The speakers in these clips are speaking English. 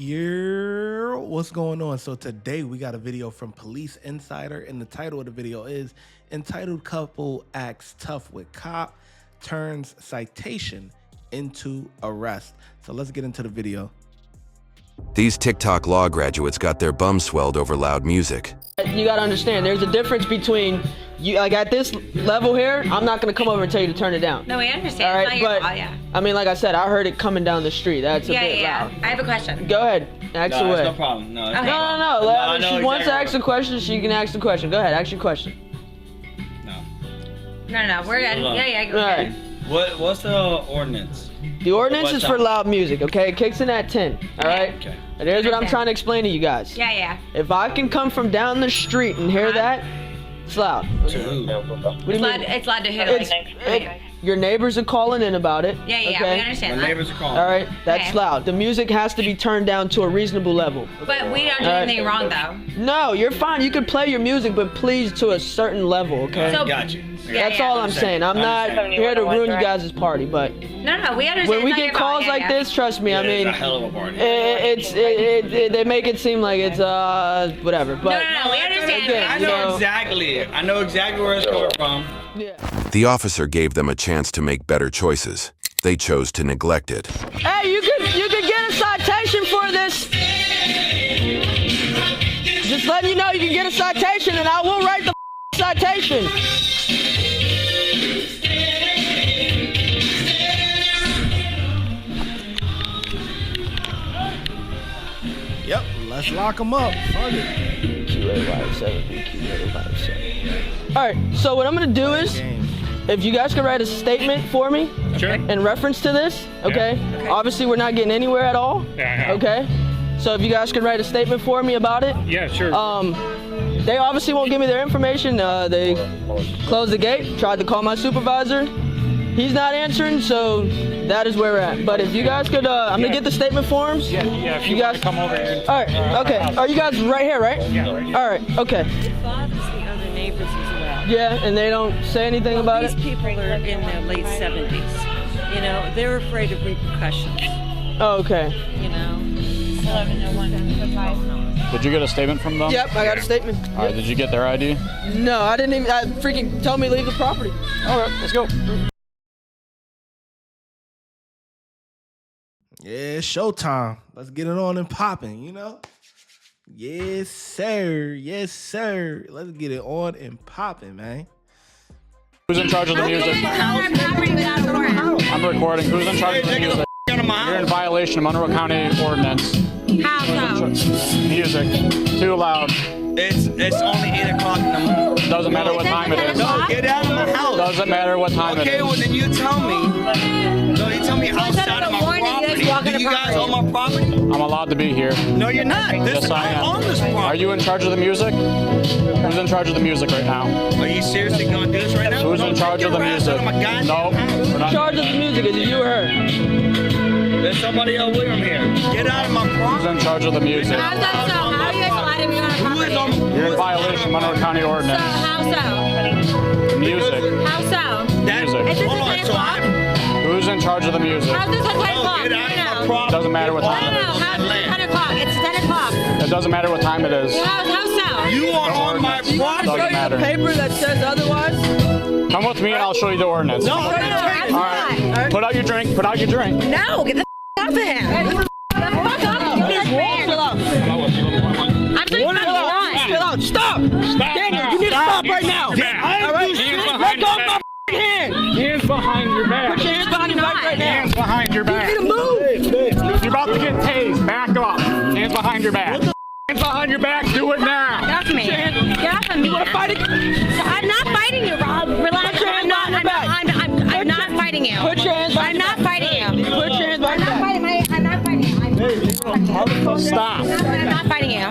Yeah, what's going on? So today we got a video from Police Insider, and the title of the video is entitled "Couple Acts Tough with Cop Turns Citation into Arrest." So let's get into the video. These TikTok law graduates got their bums swelled over loud music. You gotta understand, there's a difference between you, like at this level here, I'm not gonna come over and tell you to turn it down. No, we understand. All right, it's not your but fault, yeah. I mean, like I said, I heard it coming down the street. That's a bit loud. I have a question. Go ahead, ask away. No problem. No, Okay. No. If she wants to ask exactly a question, she can ask the question. Go ahead, ask your question. No. We're done. Yeah. All right. What's the ordinance? The ordinance is for loud music, okay? It kicks in at 10, all right? Okay. And here's what I'm trying to explain to you guys. Yeah. If I can come from down the street and hear that, it's loud. To who? What do you mean? It's loud to who? Your neighbors are calling in about it. Yeah, okay? we understand My that. neighbors are calling. All right, that's Okay. loud. The music has to be turned down to a reasonable level. But we don't do anything wrong, though. No, you're fine. You can play your music, but please to a certain level, okay? So- Got you. That's all I'm saying. I'm not here to ruin you guys' party, but No, we understand. when we It's not get your calls fault. like this, trust me, I mean, It's a hell of a party. they make it seem like it's whatever. But No, we understand. again, I you know exactly where it's coming from. Yeah. The officer gave them a chance to make better choices. They chose to neglect it. Hey, you could get a citation for this. Just letting you know you can get a citation, and I will write the citation. Yep, let's lock them up. Fuck it. QA57. All right, so what I'm gonna do is, if you guys could write a statement for me in reference to this, okay? Obviously, we're not getting anywhere at all. Okay? So if you guys could write a statement for me about it. Yeah, sure. They obviously won't give me their information. They closed the gate, tried to call my supervisor. He's not answering, so that is where we're at. But if you guys could, I'm gonna get the statement forms. Yeah, if you guys come over here. All right, okay. Are you guys right here, right? Yeah, right here. All right, okay. It bothers the other neighbors as well. Yeah, and they don't say anything about it? These people are in their late 70s. You know, they're afraid of repercussions. Oh, okay. You know. Did you get a statement from them? Yep, I got a statement. All right, did you get their ID? No, I didn't even, freaking told me to leave the property. All right, let's go. Yeah, it's showtime. Let's get it on and popping, you know? Yes, sir. Yes, sir. Let's get it on and popping, man. Who's in charge of the music? I'm recording. Who's in charge of the music? You're in violation of Monroe County ordinance. How so? Music. Too loud. It's only 8 o'clock in the morning. Doesn't matter what time it is. No, get out of my house. Doesn't matter what time it Okay, well is. then you tell me. No, you tell me outside of my property. Do you guys own my property? I'm allowed to be here. No, you're not. Yes, I am. own this property. Are you in charge of the music? Who's in charge of the music right now? Are you seriously gonna do this right now? Who's in charge of the music? No, we're In not. charge of the music, is it you or her? There's somebody else with him here. Get out of my Who's property. in charge of the music? How are you letting me on a Who is property? on? You're in violation of Monroe County ordinance. How so? Music. How so? Music. Is this Hold on, at 10 so o'clock? Who's in charge of the music? How's this at 10 No, o'clock? get out of my property. Doesn't matter what time it is. How's this at 10 o'clock? It's 10 o'clock. It doesn't matter what time it is. How so? You are on my Ordinance. property. Doesn't Show you matter. the paper that says otherwise? Come with me and I'll show you the ordinance. No, All right. Put out your drink. Put out your drink. No, get the off of him. Chill out, stop! Daniel, you need to stop right now! All right? Let go of my hand! Hands behind your back. Put your hands behind your back right now! Hands behind your back. You need to move! You're about to get tased. Back up. Hands behind your back. Hands behind your back. Do it now. Get off me. Get off of me. You wanna fight it? I'm not fighting you, Rob. Relax. Put your hands behind your back. I'm not fighting you. Put your hands behind I'm not fighting you. Put your hands behind your back. I'm not fighting you. Stop. I'm not fighting you.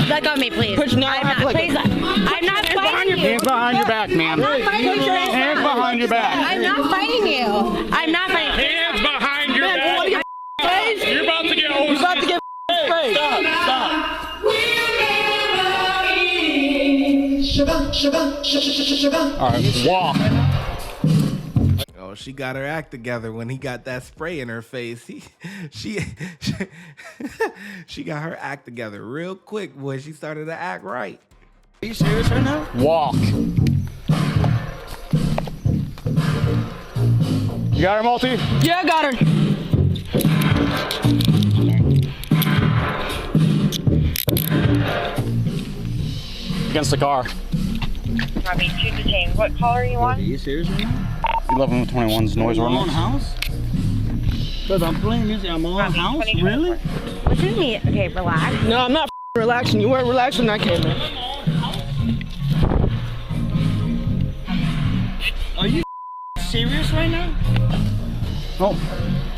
Let go of me, please. Put your I'm not. Please. I'm not fighting you. Hands behind your back, man. Hands behind your back. I'm not fighting you. I'm not fighting you. Hands behind your Man, you wanna back. get face? You're about to get You're over. about to get face. All right, walk. Oh, she got her act together when he got that spray in her face. She got her act together real quick, boy. She started to act right. Are you serious right now? Walk. You got her, Multi? Yeah, I got her. Against the car. Copy, 2 detained. What caller are you on? Are you serious right now? 1121's noise My own ordinance. house? Because I'm playing music at my own house? Really? What do you mean? Okay, relax. No, I'm not relaxing. You weren't relaxed when I came in. Are you serious right now? Oh,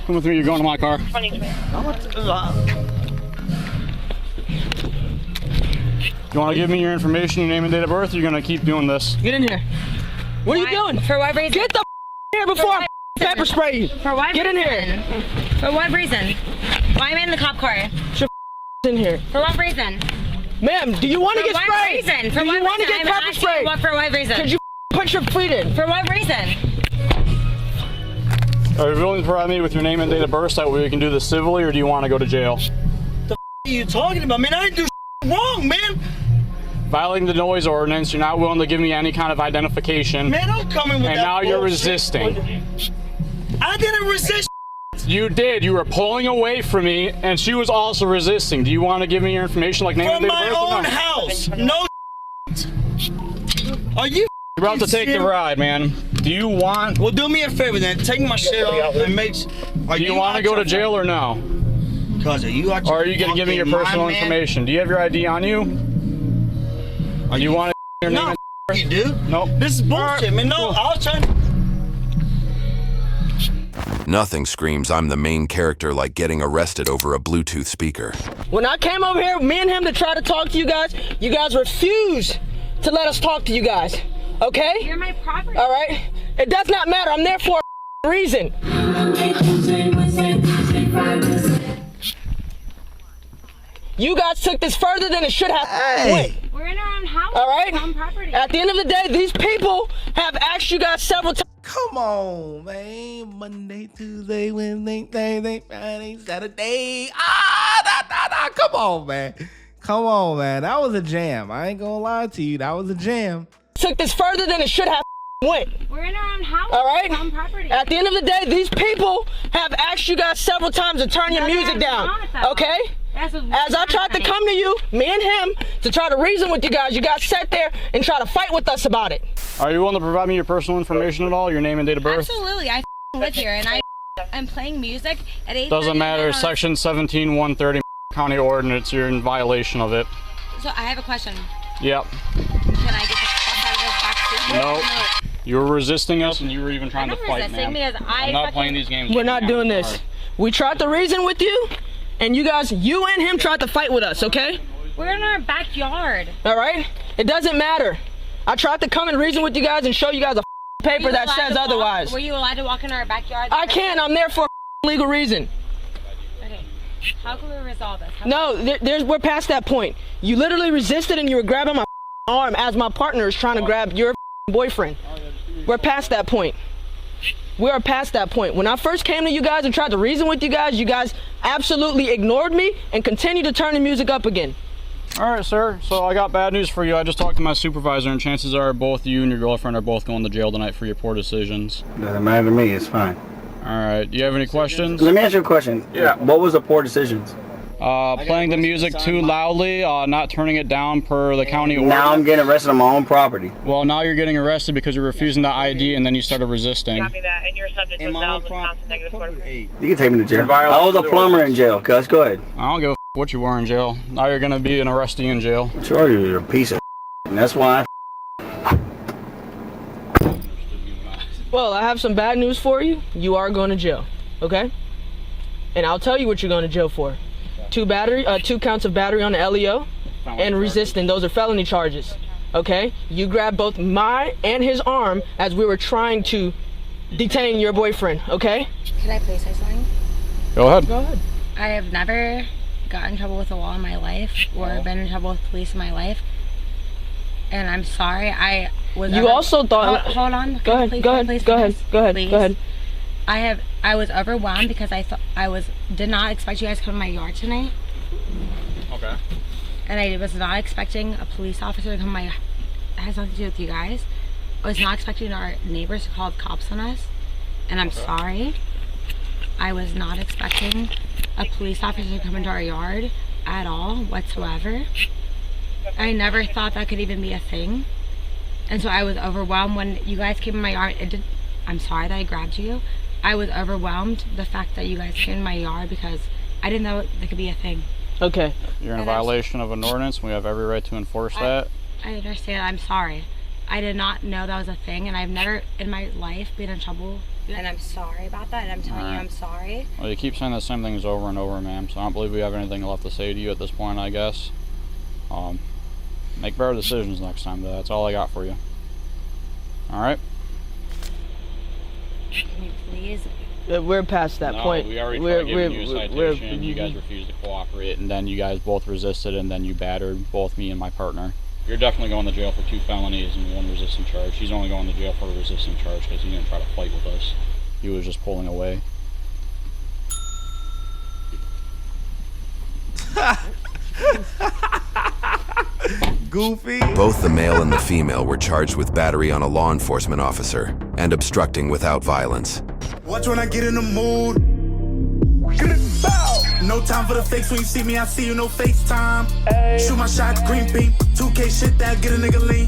come with me. You're going to my car. 2020. You want to give me your information, your name and date of birth? Or you're going to keep doing this? Get in here. What are you doing? For what reason? Get the here before I pepper spray you. For what Get in reason? here. For what reason? Why am I in the cop car? In here. For what reason? Ma'am, do you want to For get what sprayed? reason? For Do what you want to reason? get I'm pepper asking sprayed? for what reason? Could you put your feet in? For what reason? Are you willing to provide me with your name and date of birth so that way we can do this civilly, or do you want to go to jail? What are you talking about? Man, I didn't do wrong, man. Violating the noise ordinance, you're not willing to give me any kind of identification. Man, I'm coming with and that now you're bullshit. resisting. I didn't resist. You did. You were pulling away from me, and she was also resisting. Do you want to give me your information, like name and From date of my birth? or own no? house. No. Are you? You're about to take the ride, man. Do you want? Well, do me a favor then. Take my shit off and make. Do you want to go to jail or no? Cause are you? Or are you going to give me your personal information? Do you have your ID on you? Or do you want to your name? No, and you do. Nope. This is bullshit, man. No, I was trying. Nothing screams I'm the main character like getting arrested over a Bluetooth speaker. When I came over here, me and him to try to talk to you guys refused to let us talk to you guys. Okay? You're my property. All right? It does not matter. I'm there for a reason. You guys took this further than it should have. Hey. We're in our own house. All right? Our own property. At the end of the day, these people have asked you guys several times. Come on, man. Monday, Tuesday, Wednesday, Thursday, Friday, Saturday. Come on, man. Come on, man. That was a jam. I ain't gonna lie to you. That was a jam. Took this further than it should have went. We're in our own house. All right? Our own property. At the end of the day, these people have asked you guys several times to turn your music down. Okay? As I tried to come to you, me and him, to try to reason with you guys sat there and try to fight with us about it. Are you willing to provide me your personal information at all? Your name and date of birth? Absolutely. I live here and I'm playing music at 8:30. Doesn't matter. Section 17130 County Ordinance. You're in violation of it. So I have a question. Yep. Can I get the fuck out of this back seat? Nope. You were resisting us, and you were even trying to fight, resisting man. because I'm not playing these games. We're not doing this. We tried to reason with you, and you and him tried to fight with us, okay? We're in our backyard. All right? It doesn't matter. I tried to come and reason with you guys and show you guys a paper that says otherwise. Were you allowed to walk in our backyard? I can. I'm there for a legal reason. Okay. How can we resolve this? No, we're past that point. You literally resisted and you were grabbing my arm as my partner is trying to grab your boyfriend. We're past that point. We are past that point. When I first came to you guys and tried to reason with you guys absolutely ignored me and continued to turn the music up again. All right, sir. So I got bad news for you. I just talked to my supervisor, and chances are both you and your girlfriend are both going to jail tonight for your poor decisions. Doesn't matter to me. It's fine. All right. Do you have any questions? Let me ask you a question. Yeah. What was the poor decisions? Playing the music too loudly, not turning it down per the county order. Now I'm getting arrested on my own property. Well, now you're getting arrested because you're refusing the ID and then you started resisting. Copy that. And you're subject to You can take me to jail. I was a plumber in jail, cuz. Go ahead. I don't give a what you were in jail. Now you're going to be an arrestee in jail. Sure, you're a piece of and that's why Well, I have some bad news for you. You are going to jail, okay? And I'll tell you what you're going to jail for. 2 counts of battery on the LEO and resisting. Those are felony charges, okay? You grabbed both my and his arm as we were trying to detain your boyfriend, okay? Can I please say something? Go ahead. Go ahead. I have never gotten in trouble with the law in my life or been in trouble with police in my life. And I'm sorry. I was You also thought... Hold on. Go ahead, Please, go ahead, please, go ahead, please, go ahead, please. go ahead. I was overwhelmed because I did not expect you guys to come to my yard tonight. Okay. And I was not expecting a police officer to come to my, it has nothing to do with you guys. I was not expecting our neighbors to call the cops on us. And I'm sorry. I was not expecting a police officer to come into our yard at all, whatsoever. I never thought that could even be a thing. And so I was overwhelmed when you guys came in my yard. I'm sorry that I grabbed you. I was overwhelmed the fact that you guys came in my yard because I didn't know that could be a thing. Okay. You're in violation of an ordinance, and we have every right to enforce that. I understand. I'm sorry. I did not know that was a thing, and I've never in my life been in trouble. And I'm sorry about that, and I'm telling you I'm sorry. Well, you keep saying the same things over and over, ma'am, so I don't believe we have anything left to say to you at this point, I guess. Make better decisions next time, though. That's all I got for you. Alright? Can you please? We're past that point. We already tried giving you a citation. You guys refused to cooperate, and then you guys both resisted, and then you battered both me and my partner. You're definitely going to jail for 2 felonies and 1 resisting charge. He's only going to jail for a resisting charge because he didn't try to fight with us. He was just pulling away. Goofy. Both the male and the female were charged with battery on a law enforcement officer and obstructing without violence. Watch when I get in the mood. No time for the fakes. When you see me, I see you, no FaceTime. Shoot my shot, green beam. 2K shit that get a nigga lean.